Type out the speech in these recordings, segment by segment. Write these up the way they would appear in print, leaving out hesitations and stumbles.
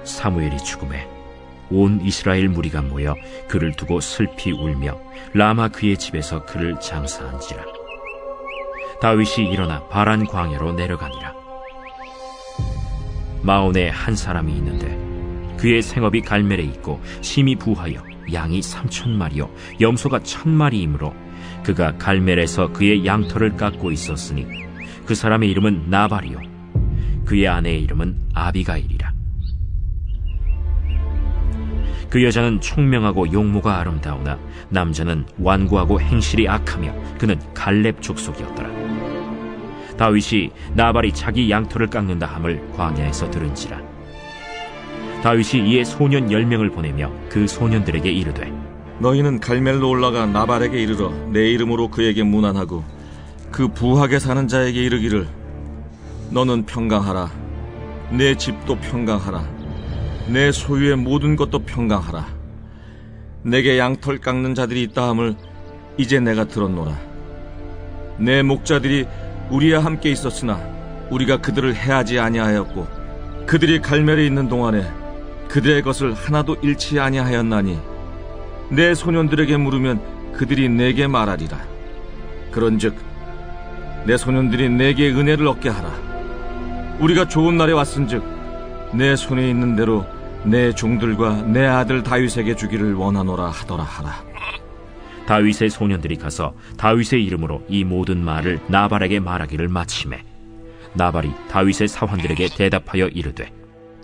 사무엘이 죽음에 온 이스라엘 무리가 모여 그를 두고 슬피 울며 라마 그의 집에서 그를 장사한지라. 다윗이 일어나 바란 광야로 내려가니라. 마온에 한 사람이 있는데 그의 생업이 갈멜에 있고 심히 부하여 양이 3,000마리요 염소가 1,000마리이므로 그가 갈멜에서 그의 양털을 깎고 있었으니 그 사람의 이름은 나발이요 그의 아내의 이름은 아비가일이라. 그 여자는 총명하고 용모가 아름다우나 남자는 완고하고 행실이 악하며 그는 갈렙 족속이었더라. 다윗이 나발이 자기 양털을 깎는다 함을 광야에서 들은지라. 다윗이 이에 소년 10명을 보내며 그 소년들에게 이르되 너희는 갈멜로 올라가 나발에게 이르러 내 이름으로 그에게 문안하고 그 부하게 사는 자에게 이르기를 너는 평강하라. 내 집도 평강하라. 내 소유의 모든 것도 평강하라. 내게 양털 깎는 자들이 있다 함을 이제 내가 들었노라. 내 목자들이 우리와 함께 있었으나 우리가 그들을 해하지 아니하였고 그들이 갈멜에 있는 동안에 그들의 것을 하나도 잃지 아니하였나니 내 소년들에게 물으면 그들이 내게 말하리라. 그런즉 내 소년들이 내게 은혜를 얻게 하라. 우리가 좋은 날에 왔은즉 내 손에 있는 대로 내 종들과 내 아들 다윗에게 주기를 원하노라 하더라 하라. 다윗의 소년들이 가서 다윗의 이름으로 이 모든 말을 나발에게 말하기를 마치매 나발이 다윗의 사환들에게 대답하여 이르되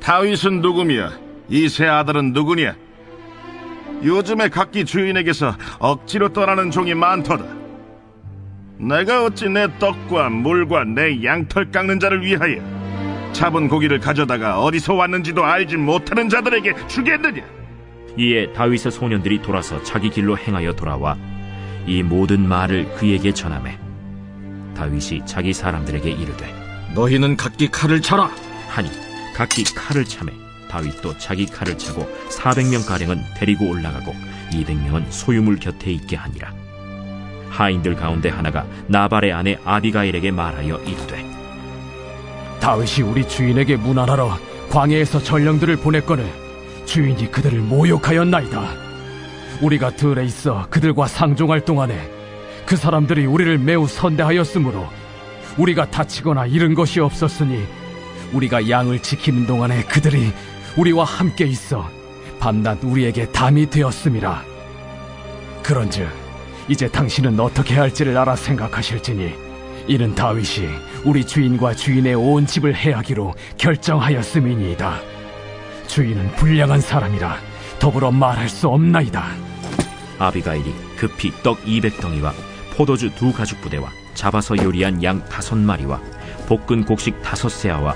다윗은 누구며 이 세 아들은 누구냐? 요즘에 각기 주인에게서 억지로 떠나는 종이 많도다. 내가 어찌 내 떡과 물과 내 양털 깎는 자를 위하여 잡은 고기를 가져다가 어디서 왔는지도 알지 못하는 자들에게 주겠느냐? 이에 다윗의 소년들이 돌아서 자기 길로 행하여 돌아와 이 모든 말을 그에게 전하매 다윗이 자기 사람들에게 이르되 너희는 각기 칼을 차라 하니 각기 칼을 차매 다윗도 자기 칼을 차고 400명가량은 데리고 올라가고 200명은 소유물 곁에 있게 하니라. 하인들 가운데 하나가 나발의 아내 아비가일에게 말하여 이르되 다윗이 우리 주인에게 문안하러 광야에서 전령들을 보냈거늘 주인이 그들을 모욕하였나이다. 우리가 들에 있어 그들과 상종할 동안에 그 사람들이 우리를 매우 선대하였으므로 우리가 다치거나 잃은 것이 없었으니 우리가 양을 지키는 동안에 그들이 우리와 함께 있어 밤낮 우리에게 담이 되었음이라. 그런즉 이제 당신은 어떻게 할지를 알아 생각하실지니 이는 다윗이 우리 주인과 주인의 온 집을 해하기로 결정하였음이니이다. 주인은 불량한 사람이라 더불어 말할 수 없나이다. 아비가일이 급히 떡 200덩이와 포도주 2가죽부대와 잡아서 요리한 양 5마리와 볶은 곡식 5세아와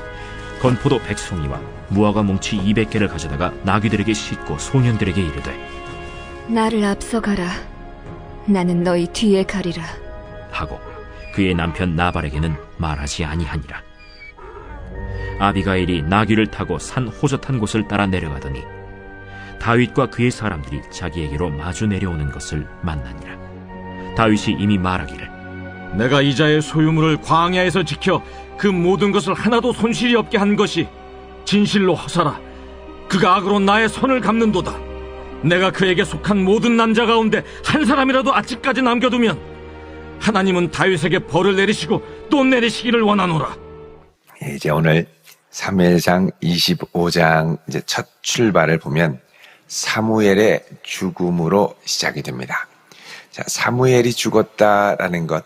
건포도 100송이와 무화과 뭉치 200개를 가져다가 나귀들에게 싣고 소년들에게 이르되 나를 앞서가라. 나는 너희 뒤에 가리라 하고 그의 남편 나발에게는 말하지 아니하니라. 아비가일이 나귀를 타고 산 호젓한 곳을 따라 내려가더니 다윗과 그의 사람들이 자기에게로 마주 내려오는 것을 만나니라. 다윗이 이미 말하기를 내가 이자의 소유물을 광야에서 지켜 그 모든 것을 하나도 손실이 없게 한 것이 진실로 허사라. 그가 악으로 나의 손을 갚는도다. 내가 그에게 속한 모든 남자 가운데 한 사람이라도 아직까지 남겨두면 하나님은 다윗에게 벌을 내리시고 또 내리시기를 원하노라. 이제 오늘 사무엘상 25장 이제 첫 출발을 보면 사무엘의 죽음으로 시작이 됩니다. 자, 사무엘이 죽었다라는 것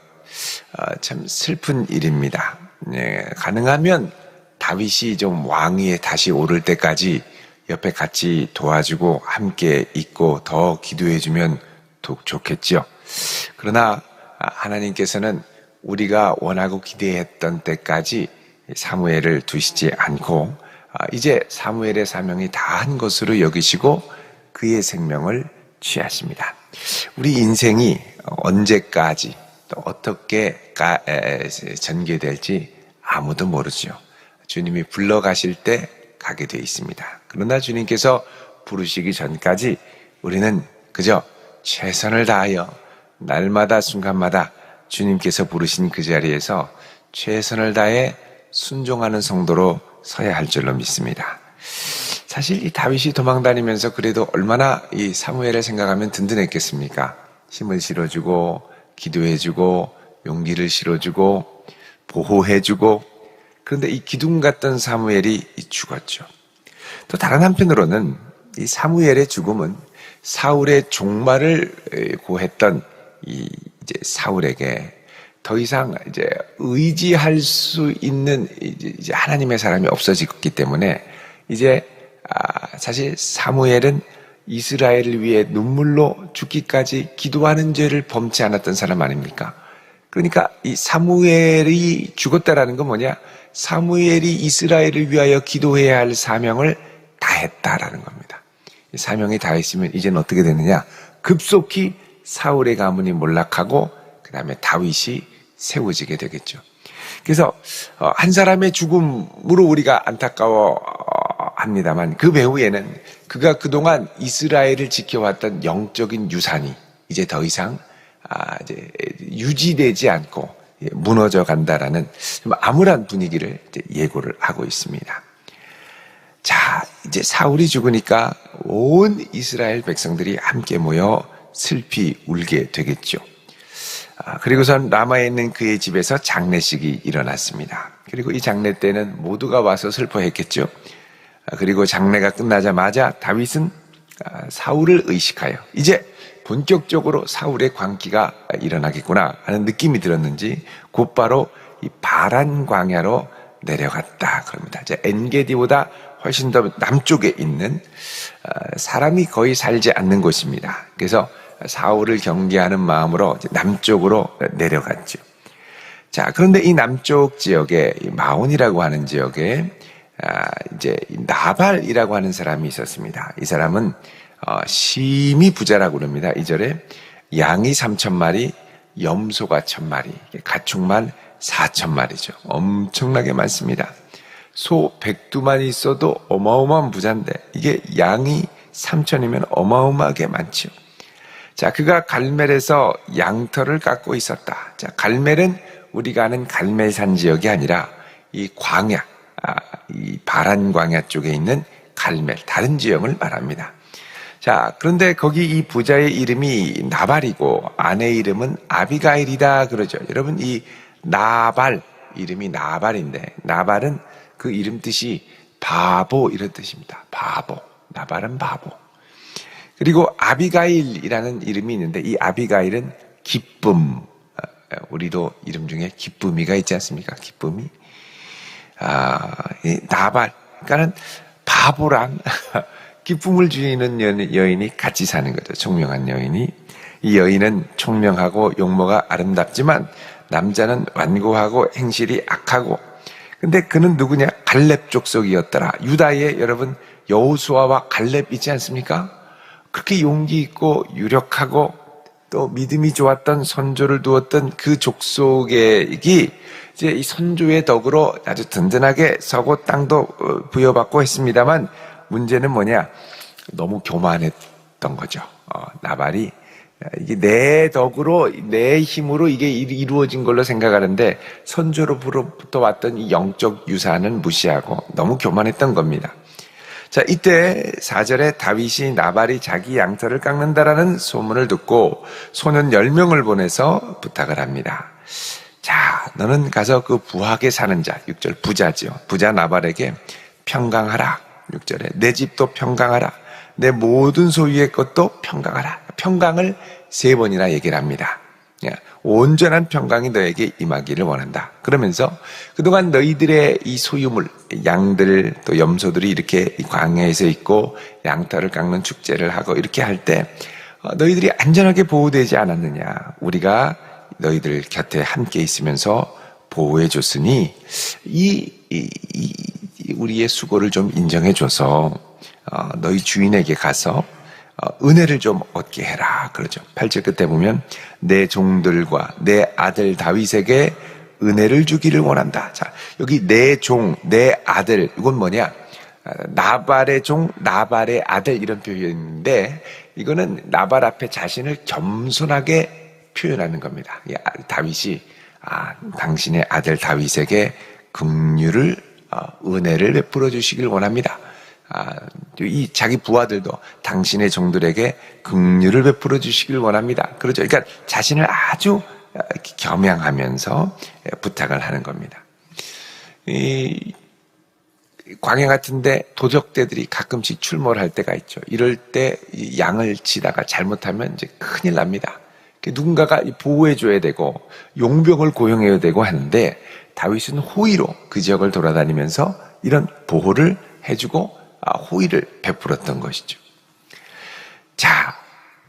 참 슬픈 일입니다. 가능하면 다윗이 좀 왕위에 다시 오를 때까지 옆에 같이 도와주고 함께 있고 더 기도해주면 좋겠죠. 그러나 하나님께서는 우리가 원하고 기대했던 때까지 사무엘을 두시지 않고 이제 사무엘의 사명이 다한 것으로 여기시고 그의 생명을 취하십니다. 우리 인생이 언제까지 또 어떻게 전개될지 아무도 모르죠. 주님이 불러가실 때 가게 되어 있습니다. 그러나 주님께서 부르시기 전까지 우리는 그저 최선을 다하여 날마다 순간마다 주님께서 부르신 그 자리에서 최선을 다해 순종하는 성도로 서야 할 줄로 믿습니다. 사실 이 다윗이 도망다니면서 그래도 얼마나 이 사무엘을 생각하면 든든했겠습니까? 힘을 실어주고 기도해주고 용기를 실어주고 보호해주고, 그런데 이 기둥 같던 사무엘이 죽었죠. 또 다른 한편으로는 이 사무엘의 죽음은 사울의 종말을 고했던 이제 사울에게 더 이상 이제 의지할 수 있는 이제 하나님의 사람이 없어졌기 때문에 이제 사실 사무엘은 이스라엘을 위해 눈물로 죽기까지 기도하는 죄를 범치 않았던 사람 아닙니까? 그러니까 이 사무엘이 죽었다라는 건 뭐냐? 사무엘이 이스라엘을 위하여 기도해야 할 사명을 다했다라는 겁니다. 사명이 다했으면 이제는 어떻게 되느냐? 급속히 사울의 가문이 몰락하고 그 다음에 다윗이 세워지게 되겠죠. 그래서 한 사람의 죽음으로 우리가 안타까워합니다만 그 배후에는 그가 그동안 이스라엘을 지켜왔던 영적인 유산이 이제 더 이상 이제 유지되지 않고 무너져 간다라는 암울한 분위기를 예고를 하고 있습니다. 자, 이제 사울이 죽으니까 온 이스라엘 백성들이 함께 모여 슬피 울게 되겠죠. 그리고선 라마에 있는 그의 집에서 장례식이 일어났습니다. 그리고 이 장례 때는 모두가 와서 슬퍼했겠죠. 그리고 장례가 끝나자마자 다윗은 사울을 의식하여 이제 본격적으로 사울의 광기가 일어나겠구나 하는 느낌이 들었는지 곧바로 이 바란 광야로 내려갔다 그럽니다. 이제 엔게디보다 훨씬 더 남쪽에 있는 사람이 거의 살지 않는 곳입니다. 그래서 사울을 경계하는 마음으로 남쪽으로 내려갔죠. 자, 그런데 이 남쪽 지역에 마온이라고 하는 지역에 이제 나발이라고 하는 사람이 있었습니다. 이 사람은 심히 부자라고 그럽니다. 2절에 양이 3,000마리, 염소가 1,000마리, 가축만 4,000마리죠. 엄청나게 많습니다. 소 102마리 있어도 어마어마한 부자인데 이게 양이 3,000이면 어마어마하게 많죠. 자, 그가 갈멜에서 양털을 깎고 있었다. 자, 갈멜은 우리가 아는 갈멜산 지역이 아니라 이 광야, 이 바란 광야 쪽에 있는 갈멜, 다른 지역을 말합니다. 자, 그런데 거기 이 부자의 이름이 나발이고 아내 이름은 아비가일이다 그러죠. 여러분, 이 나발, 이름이 나발인데 나발은 그 이름 뜻이 바보 이런 뜻입니다. 바보. 나발은 바보. 그리고 아비가일이라는 이름이 있는데 이 아비가일은 기쁨. 우리도 이름 중에 기쁨이가 있지 않습니까? 기쁨이. 이 나발. 그러니까는 바보랑 기쁨을 주는 여인이 같이 사는 거죠. 총명한 여인이. 이 여인은 총명하고 용모가 아름답지만 남자는 완고하고 행실이 악하고. 근데 그는 누구냐? 갈렙 족속이었더라. 유다에 여러분 여호수아와 갈렙 있지 않습니까? 그렇게 용기 있고 유력하고 또 믿음이 좋았던 선조를 두었던 그 족속이 이제 이 선조의 덕으로 아주 든든하게 서고 땅도 부여받고 했습니다만 문제는 뭐냐? 너무 교만했던 거죠. 나발이 이게 내 덕으로 내 힘으로 이게 이루어진 걸로 생각하는데 선조로부터 왔던 이 영적 유산은 무시하고 너무 교만했던 겁니다. 자, 이때 4절에 다윗이 나발이 자기 양털을 깎는다라는 소문을 듣고 소년 10명을 보내서 부탁을 합니다. 자, 너는 가서 그 부하게 사는 자, 6절 부자죠. 부자 나발에게 평강하라. 6절에 내 집도 평강하라. 내 모든 소유의 것도 평강하라. 평강을 3번이나 얘기를 합니다. 온전한 평강이 너에게 임하기를 원한다. 그러면서 그동안 너희들의 이 소유물, 양들 또 염소들이 이렇게 광야에서 있고 양털을 깎는 축제를 하고 이렇게 할 때 너희들이 안전하게 보호되지 않았느냐. 우리가 너희들 곁에 함께 있으면서 보호해 줬으니 우리의 수고를 좀 인정해 줘서 너희 주인에게 가서 은혜를 좀 얻게 해라. 그러죠. 8절 끝에 보면 내 종들과 내 아들 다윗에게 은혜를 주기를 원한다. 자, 여기 내 종, 내 아들, 이건 뭐냐? 나발의 종, 나발의 아들 이런 표현인데 이거는 나발 앞에 자신을 겸손하게 표현하는 겁니다. 다윗이 당신의 아들 다윗에게 긍휼을 은혜를 베풀어 주시길 원합니다. 이 자기 부하들도 당신의 종들에게 긍휼을 베풀어 주시길 원합니다. 그렇죠. 그러니까 자신을 아주 겸양하면서 부탁을 하는 겁니다. 이 광야 같은데 도적대들이 가끔씩 출몰할 때가 있죠. 이럴 때 양을 치다가 잘못하면 이제 큰일 납니다. 누군가가 보호해줘야 되고 용병을 고용해야 되고 하는데 다윗은 호의로 그 지역을 돌아다니면서 이런 보호를 해주고 호의를 베풀었던 것이죠. 자,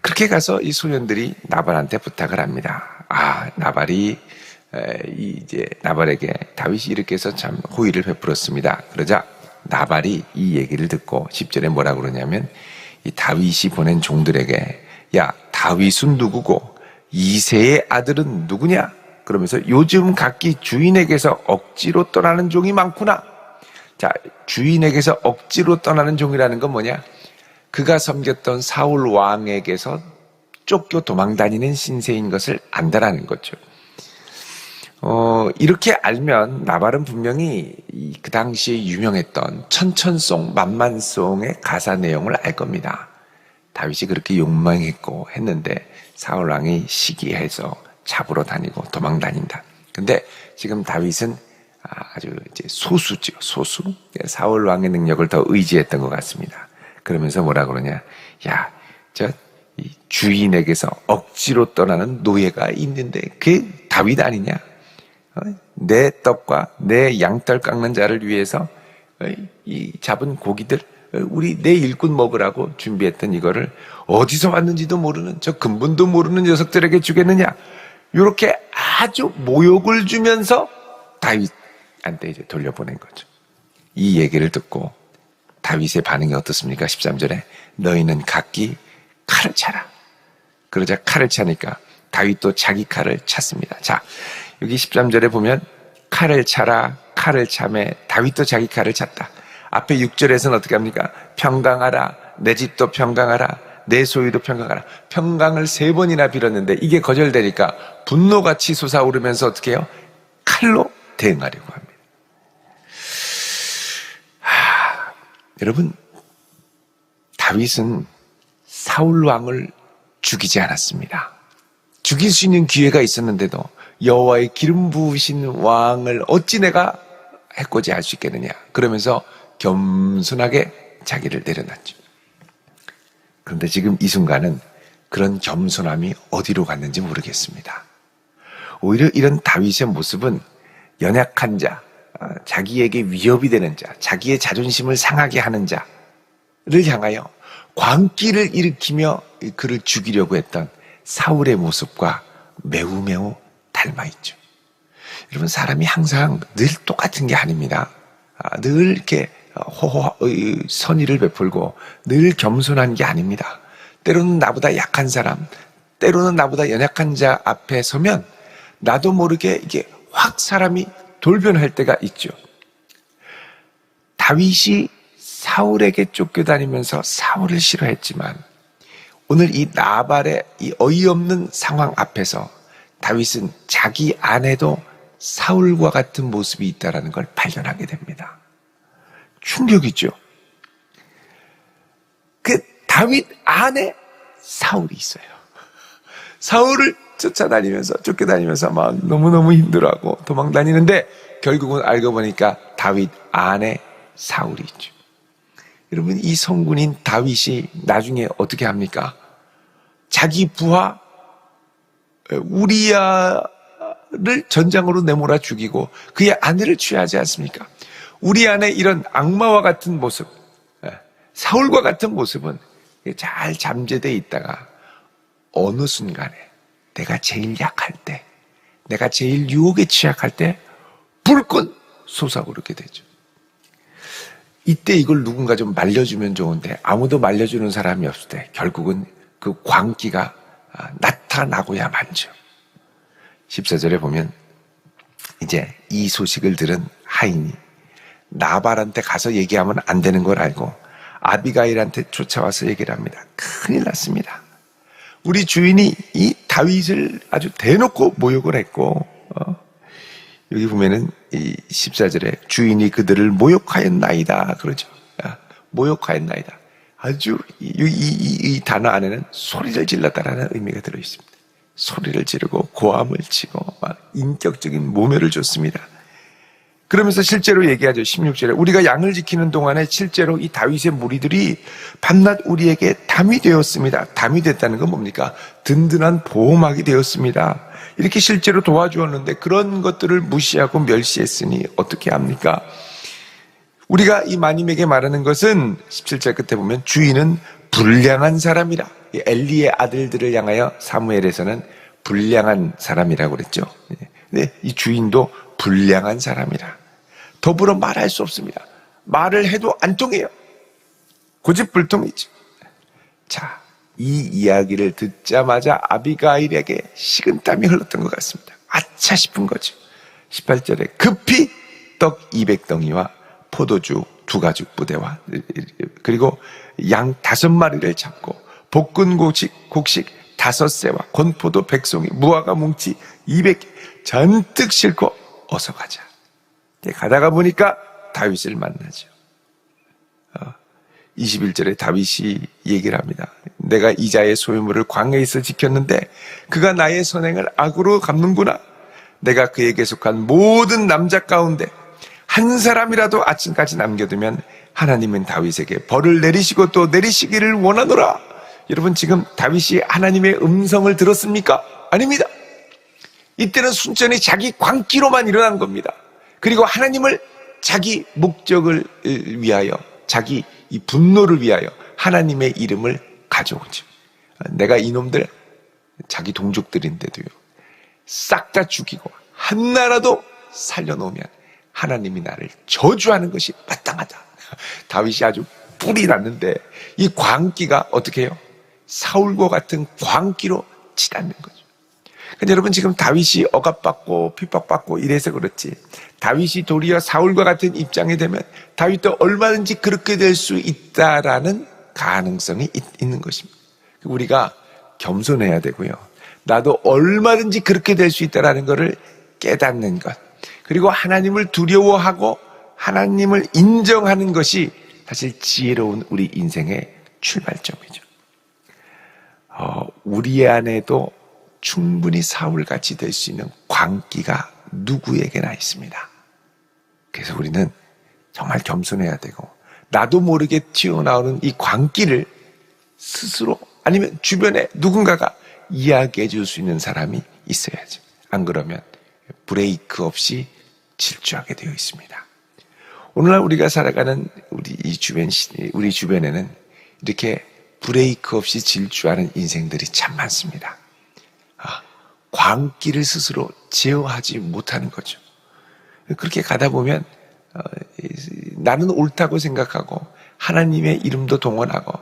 그렇게 가서 이 소년들이 나발한테 부탁을 합니다. 나발이 이제 나발에게 다윗이 이렇게 해서 참 호의를 베풀었습니다. 그러자 나발이 이 얘기를 듣고 10절에 뭐라고 그러냐면 이 다윗이 보낸 종들에게 야, 다윗은 누구고 이새의 아들은 누구냐? 그러면서 요즘 각기 주인에게서 억지로 떠나는 종이 많구나. 자, 주인에게서 억지로 떠나는 종이라는 건 뭐냐? 그가 섬겼던 사울 왕에게서 쫓겨 도망다니는 신세인 것을 안다라는 거죠. 이렇게 알면 나발은 분명히 그 당시에 유명했던 천천송, 만만송의 가사 내용을 알 겁니다. 다윗이 그렇게 욕망했고 했는데 사울왕이 시기해서 잡으러 다니고 도망다닌다. 근데 지금 다윗은 아주 이제 소수죠. 소수. 사울왕의 능력을 더 의지했던 것 같습니다. 그러면서 뭐라 그러냐. 야, 이 주인에게서 억지로 떠나는 노예가 있는데 그게 다윗 아니냐? 내 떡과 내 양털 깎는 자를 위해서 이 잡은 고기들 내 일꾼 먹으라고 준비했던 이거를 어디서 왔는지도 모르는 저 근본도 모르는 녀석들에게 주겠느냐? 이렇게 아주 모욕을 주면서 다윗한테 이제 돌려보낸 거죠. 이 얘기를 듣고 다윗의 반응이 어떻습니까? 13절에 너희는 각기 칼을 차라. 그러자 칼을 차니까 다윗도 자기 칼을 찼습니다. 자, 여기 13절에 보면 칼을 차라, 칼을 차매 다윗도 자기 칼을 찼다. 앞에 6절에서는 어떻게 합니까? 평강하라, 내 집도 평강하라, 내 소유도 평강하라. 평강을 3번이나 빌었는데 이게 거절되니까 분노같이 솟아오르면서 어떻게 해요? 칼로 대응하려고 합니다. 여러분, 다윗은 사울 왕을 죽이지 않았습니다. 죽일 수 있는 기회가 있었는데도 여호와의 기름 부으신 왕을 어찌 내가 해코지 할 수 있겠느냐. 그러면서 겸손하게 자기를 내려놨죠. 그런데 지금 이 순간은 그런 겸손함이 어디로 갔는지 모르겠습니다. 오히려 이런 다윗의 모습은 연약한 자, 자기에게 위협이 되는 자, 자기의 자존심을 상하게 하는 자를 향하여 광기를 일으키며 그를 죽이려고 했던 사울의 모습과 매우 닮아있죠. 여러분, 사람이 항상 늘 똑같은 게 아닙니다. 늘 이렇게 선의를 베풀고 늘 겸손한 게 아닙니다. 때로는 나보다 약한 사람, 때로는 나보다 연약한 자 앞에 서면 나도 모르게 이게 확 사람이 돌변할 때가 있죠. 다윗이 사울에게 쫓겨다니면서 사울을 싫어했지만 오늘 이 나발의 이 어이없는 상황 앞에서 다윗은 자기 안에도 사울과 같은 모습이 있다는 걸 발견하게 됩니다. 충격이죠. 그 다윗 안에 사울이 있어요. 사울을 쫓겨다니면서 막 너무너무 힘들어하고 도망다니는데 결국은 알고 보니까 다윗 안에 사울이 있죠. 여러분, 이 성군인 다윗이 나중에 어떻게 합니까? 자기 부하 우리야를 전장으로 내몰아 죽이고 그의 아내를 취하지 않습니까? 우리 안에 이런 악마와 같은 모습, 사울과 같은 모습은 잘 잠재되어 있다가 어느 순간에 내가 제일 약할 때, 내가 제일 유혹에 취약할 때 불끈 솟아오르게 되죠. 이때 이걸 누군가 좀 말려주면 좋은데 아무도 말려주는 사람이 없을 때 결국은 그 광기가 나타나고야 만죠. 14절에 보면 이제 이 소식을 들은 하인이 나발한테 가서 얘기하면 안 되는 걸 알고 아비가일한테 쫓아와서 얘기를 합니다. 큰일 났습니다. 우리 주인이 이 다윗을 아주 대놓고 모욕을 했고 여기 보면은 이 14절에 주인이 그들을 모욕하였나이다 그러죠. 모욕하였나이다. 아주 이 단어 안에는 소리를 질렀다라는 의미가 들어있습니다. 소리를 지르고 고함을 치고 막 인격적인 모멸을 줬습니다. 그러면서 실제로 얘기하죠. 16절에 우리가 양을 지키는 동안에 실제로 이 다윗의 무리들이 밤낮 우리에게 담이 되었습니다. 담이 됐다는 건 뭡니까? 든든한 보호막이 되었습니다. 이렇게 실제로 도와주었는데 그런 것들을 무시하고 멸시했으니 어떻게 합니까? 우리가 이 마님에게 말하는 것은 17절 끝에 보면 주인은 불량한 사람이라. 엘리의 아들들을 향하여 사무엘에서는 불량한 사람이라고 그랬죠. 근데 이 주인도 불량한 사람이라. 더불어 말할 수 없습니다. 말을 해도 안 통해요. 고집불통이죠. 자, 이 이야기를 듣자마자 아비가일에게 식은땀이 흘렀던 것 같습니다. 아차 싶은 거죠. 18절에 급히 떡 200덩이와 포도주 2가죽 부대와 그리고 양 5마리를 잡고 볶은 곡식 5새와 건포도 100송이 무화과 뭉치 200개 잔뜩 싣고 어서 가자. 가다가 보니까 다윗을 만나죠. 21절에 다윗이 얘기를 합니다. 내가 이자의 소유물을 광야에서 지켰는데 그가 나의 선행을 악으로 갚는구나. 내가 그에게 속한 모든 남자 가운데 한 사람이라도 아침까지 남겨두면 하나님은 다윗에게 벌을 내리시고 또 내리시기를 원하노라. 여러분 지금 다윗이 하나님의 음성을 들었습니까? 아닙니다. 이때는 순전히 자기 광기로만 일어난 겁니다. 그리고 하나님을 자기 목적을 위하여 자기 이 분노를 위하여 하나님의 이름을 가져오죠. 내가 이놈들 자기 동족들인데도요 싹 다 죽이고 한나라도 살려놓으면 하나님이 나를 저주하는 것이 마땅하다. 다윗이 아주 뿔이 났는데 이 광기가 어떻게 해요? 사울과 같은 광기로 치닫는 거죠. 그러니까 여러분 지금 다윗이 억압받고 핍박받고 이래서 그렇지 다윗이 도리어 사울과 같은 입장이 되면 다윗도 얼마든지 그렇게 될 수 있다라는 가능성이 있는 것입니다. 우리가 겸손해야 되고요. 나도 얼마든지 그렇게 될 수 있다라는 것을 깨닫는 것. 그리고 하나님을 두려워하고 하나님을 인정하는 것이 사실 지혜로운 우리 인생의 출발점이죠. 우리 안에도 충분히 사울같이 될 수 있는 광기가 누구에게나 있습니다. 그래서 우리는 정말 겸손해야 되고 나도 모르게 튀어나오는 이 광기를 스스로 아니면 주변에 누군가가 이야기해 줄 수 있는 사람이 있어야죠. 안 그러면 브레이크 없이 질주하게 되어 있습니다. 오늘날 우리가 살아가는 우리 주변에는 이렇게 브레이크 없이 질주하는 인생들이 참 많습니다. 광기를 스스로 제어하지 못하는 거죠. 그렇게 가다 보면 나는 옳다고 생각하고 하나님의 이름도 동원하고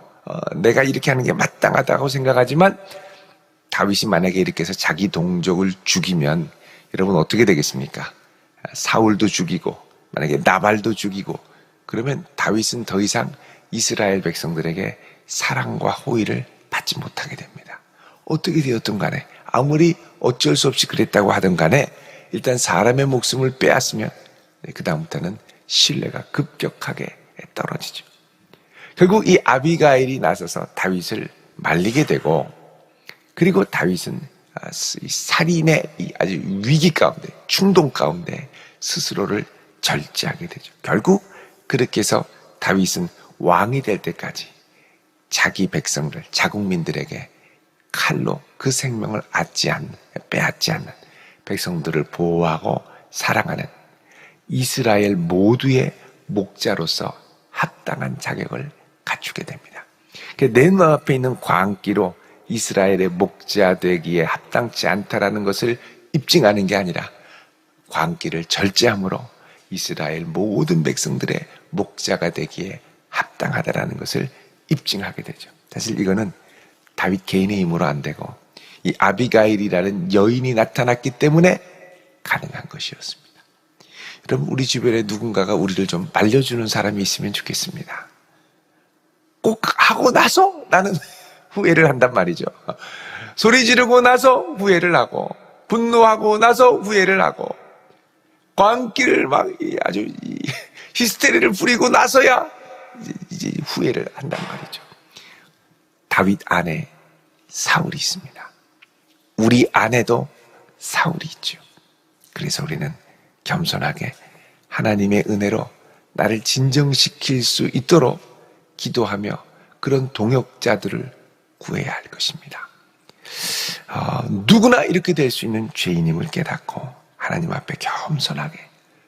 내가 이렇게 하는 게 마땅하다고 생각하지만 다윗이 만약에 이렇게 해서 자기 동족을 죽이면 여러분 어떻게 되겠습니까? 사울도 죽이고 만약에 나발도 죽이고 그러면 다윗은 더 이상 이스라엘 백성들에게 사랑과 호의를 받지 못하게 됩니다. 어떻게 되었든 간에 아무리 어쩔 수 없이 그랬다고 하든 간에 일단 사람의 목숨을 빼앗으면 그 다음부터는 신뢰가 급격하게 떨어지죠. 결국 이 아비가일이 나서서 다윗을 말리게 되고 그리고 다윗은 살인의 아주 위기 가운데 충동 가운데 스스로를 절제하게 되죠. 결국 그렇게 해서 다윗은 왕이 될 때까지 자기 백성들, 자국민들에게 칼로 그 생명을 빼앗지 않는 백성들을 보호하고 사랑하는 이스라엘 모두의 목자로서 합당한 자격을 갖추게 됩니다. 내 눈앞에 있는 광기로 이스라엘의 목자 되기에 합당치 않다라는 것을 입증하는 게 아니라 광기를 절제함으로 이스라엘 모든 백성들의 목자가 되기에 합당하다라는 것을 입증하게 되죠. 사실 이거는 다윗 개인의 힘으로 안 되고 이 아비가일이라는 여인이 나타났기 때문에 가능한 것이었습니다. 여러분 우리 주변에 누군가가 우리를 좀 말려주는 사람이 있으면 좋겠습니다. 꼭 하고 나서 나는 후회를 한단 말이죠. 소리 지르고 나서 후회를 하고 분노하고 나서 후회를 하고 광기를 막 아주 히스테리를 부리고 나서야 이제 후회를 한단 말이죠. 다윗 안에 사울이 있습니다. 우리 안에도 사울이 있죠. 그래서 우리는 겸손하게 하나님의 은혜로 나를 진정시킬 수 있도록 기도하며 그런 동역자들을 구해야 할 것입니다. 누구나 이렇게 될 수 있는 죄인임을 깨닫고 하나님 앞에 겸손하게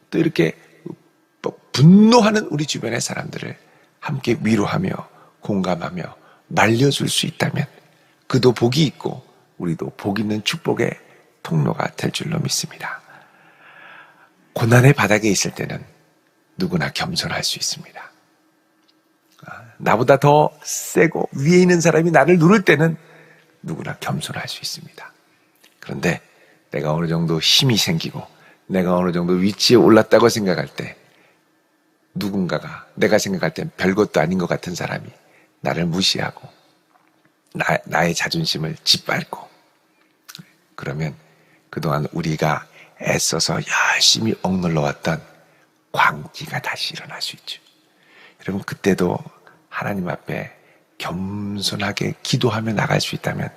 또 이렇게 분노하는 우리 주변의 사람들을 함께 위로하며 공감하며 말려줄 수 있다면 그도 복이 있고 우리도 복 있는 축복의 통로가 될 줄로 믿습니다. 고난의 바닥에 있을 때는 누구나 겸손할 수 있습니다. 나보다 더 세고 위에 있는 사람이 나를 누를 때는 누구나 겸손할 수 있습니다. 그런데 내가 어느 정도 힘이 생기고 내가 어느 정도 위치에 올랐다고 생각할 때 누군가가 내가 생각할 땐 별것도 아닌 것 같은 사람이 나를 무시하고 나의 자존심을 짓밟고 그러면 그동안 우리가 애써서 열심히 억눌러왔던 광기가 다시 일어날 수 있죠. 여러분 그때도 하나님 앞에 겸손하게 기도하며 나갈 수 있다면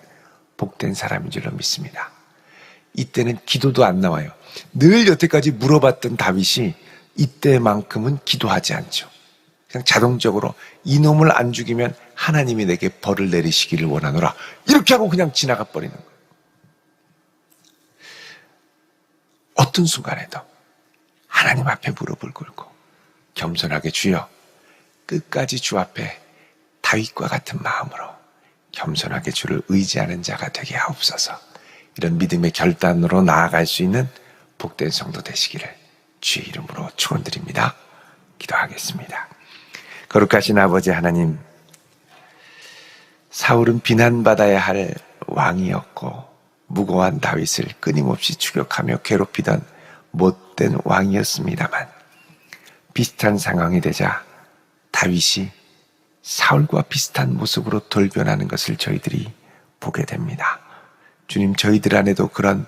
복된 사람인 줄로 믿습니다. 이때는 기도도 안 나와요. 늘 여태까지 물어봤던 다윗이 이때만큼은 기도하지 않죠. 그냥 자동적으로 이놈을 안 죽이면 하나님이 내게 벌을 내리시기를 원하노라 이렇게 하고 그냥 지나가 버리는 거예요. 어떤 순간에도 하나님 앞에 무릎을 꿇고 겸손하게 주여 끝까지 주 앞에 다윗과 같은 마음으로 겸손하게 주를 의지하는 자가 되게 하옵소서. 이런 믿음의 결단으로 나아갈 수 있는 복된 성도 되시기를 주의 이름으로 축원드립니다. 기도하겠습니다. 거룩하신 아버지 하나님, 사울은 비난받아야 할 왕이었고 무고한 다윗을 끊임없이 추격하며 괴롭히던 못된 왕이었습니다만 비슷한 상황이 되자 다윗이 사울과 비슷한 모습으로 돌변하는 것을 저희들이 보게 됩니다. 주님, 저희들 안에도 그런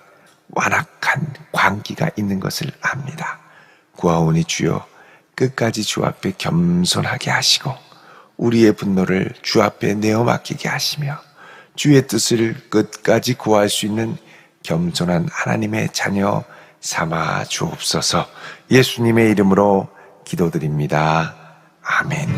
완악한 광기가 있는 것을 압니다. 구하오니 주여 끝까지 주 앞에 겸손하게 하시고 우리의 분노를 주 앞에 내어 맡기게 하시며 주의 뜻을 끝까지 구할 수 있는 겸손한 하나님의 자녀 삼아 주옵소서. 예수님의 이름으로 기도드립니다. 아멘.